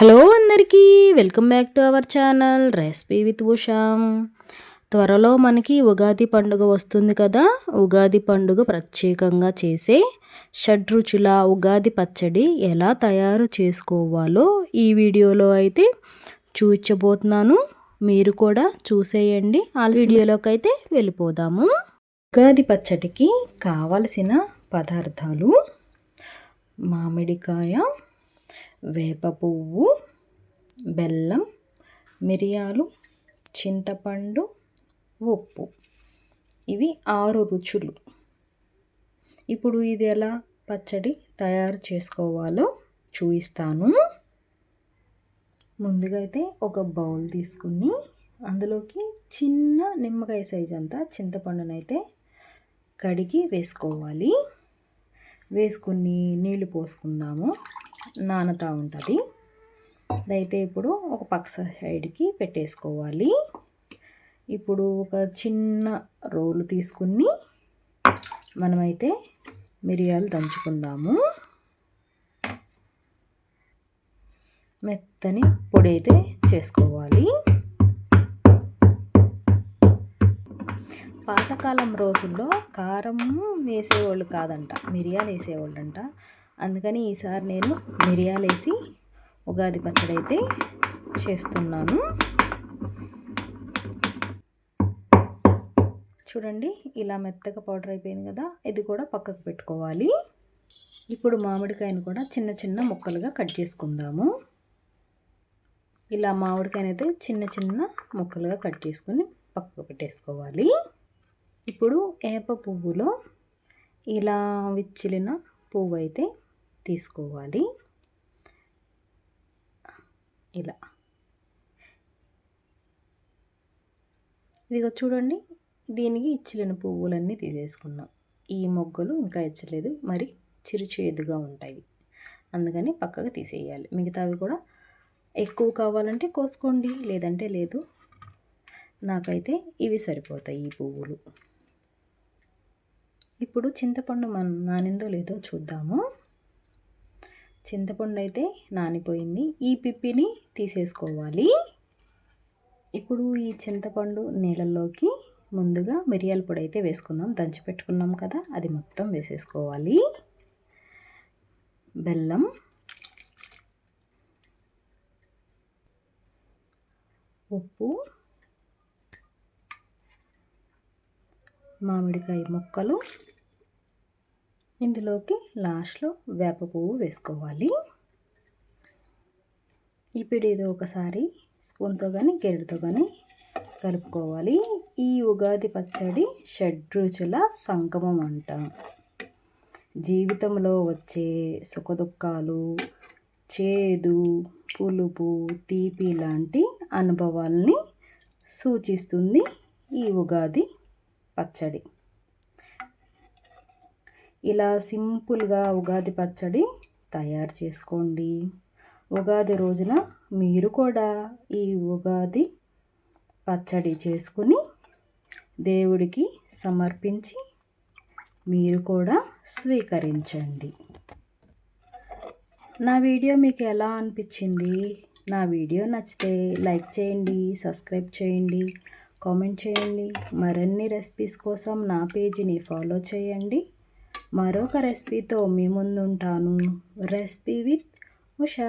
Hello అందరికీ welcome back to our channel recipe with Usha. త్వరలో మనకి ఉగాది పండుగ వస్తుంది కదా. ఉగాది పండుగ ప్రత్యేకంగా చేసే షడ్రుచుల ఉగాది పచ్చడి ఎలా తయారు చేసుకోవాలో ఈ వీడియోలో అయితే చూపించబోతున్నాను. మీరు కూడా చూసేయండి. ఆ వీడియోలోకి అయితే వెళ్ళిపోదాము. ఉగాది పచ్చడికి కావలసిన పదార్థాలు: మామిడికాయ, వేప పువ్వు, బెల్లం, మిరియాలు, చింతపండు, ఉప్పు. ఇవి 6 రుచులు. ఇప్పుడు ఇది ఎలా పచ్చడి తయారు చేసుకోవాలో చూపిస్తాను. ముందుగా అయితే ఒక బౌల్ తీసుకుని అందులోకి చిన్న నిమ్మకాయ సైజ్ అంతా చింతపండునైతే కడిగి వేసుకోవాలి. వేసుకుని నీళ్లు పోసుకుందాము. నానుతూ ఉంటుంది. అదైతే ఇప్పుడు ఒక పక్క సైడ్కి పెట్టేసుకోవాలి. ఇప్పుడు ఒక చిన్న రోలు తీసుకుని మనమైతే మిరియాలు దంచుకుందాము. మెత్తని పొడి అయితే చేసుకోవాలి. పాతకాలం రోజుల్లో కారం వేసేవాళ్ళు కాదంట, మిరియాలు వేసేవాళ్ళంట. అందుకని ఈసారి నేను మిరియాలు వేసి ఉగాది పచ్చడి అయితే చేస్తున్నాను. చూడండి, ఇలా మెత్తగా పౌడర్ అయిపోయింది కదా. ఇది కూడా పక్కకు పెట్టుకోవాలి. ఇప్పుడు మామిడికాయను కూడా చిన్న చిన్న ముక్కలుగా కట్ చేసుకుందాము. ఇలా మామిడికాయను అయితే చిన్న చిన్న ముక్కలుగా కట్ చేసుకుని పక్కకు పెట్టేసుకోవాలి. ఇప్పుడు వేప పువ్వులో ఇలా విచ్చిలిన పువ్వు అయితే తీసుకోవాలి. ఇలా ఇదిగో చూడండి, దీనికి ఇచ్చిలిన పువ్వులన్నీ తీసేసుకున్నాం. ఈ మొగ్గలు ఇంకా ఇచ్చలేదు, మరి చిరుచేదుగా ఉంటాయి. అందుకని పక్కకు తీసేయాలి. మిగతావి కూడా ఎక్కువ కావాలంటే కోసుకోండి, లేదంటే లేదు. నాకైతే ఇవి సరిపోతాయి ఈ పువ్వులు. ఇప్పుడు చింతపండు నానిందో లేదో చూద్దాము. చింతపండు అయితే నానిపోయింది. ఈ పిప్పిని తీసేసుకోవాలి. ఇప్పుడు ఈ చింతపండు నీళ్ళల్లోకి ముందుగా మిరియాల పొడి అయితే వేసుకుందాం. దంచి పెట్టుకున్నాం కదా, అది మొత్తం వేసేసుకోవాలి. బెల్లం, ఉప్పు, మామిడికాయ ముక్కలు, ఇందులోకి లాస్ట్లో వేప పువ్వు వేసుకోవాలి. ఇప్పుడు ఇది ఒకసారి స్పూన్తో కానీ గెరటితో కానీ కలుపుకోవాలి. ఈ ఉగాది పచ్చడి షడ్రుచుల సంగమం అంట. జీవితంలో వచ్చే సుఖదుఖాలు, చేదు, పులుపు, తీపి లాంటి అనుభవాల్ని సూచిస్తుంది ఈ ఉగాది పచ్చడి. ఇలా సింపుల్గా ఉగాది పచ్చడి తయారు చేసుకోండి. ఉగాది రోజున మీరు కూడా ఈ ఉగాది పచ్చడి చేసుకుని దేవుడికి సమర్పించి మీరు కూడా స్వీకరించండి. నా వీడియో మీకు ఎలా అనిపించింది? నా వీడియో నచ్చితే లైక్ చేయండి, సబ్స్క్రైబ్ చేయండి, కామెంట్ చేయండి. మరిన్ని రెసిపీస్ కోసం నా పేజీని ఫాలో చేయండి. మరొక రెసిపీతో మీ ముందుంటాను. Recipe with Usha.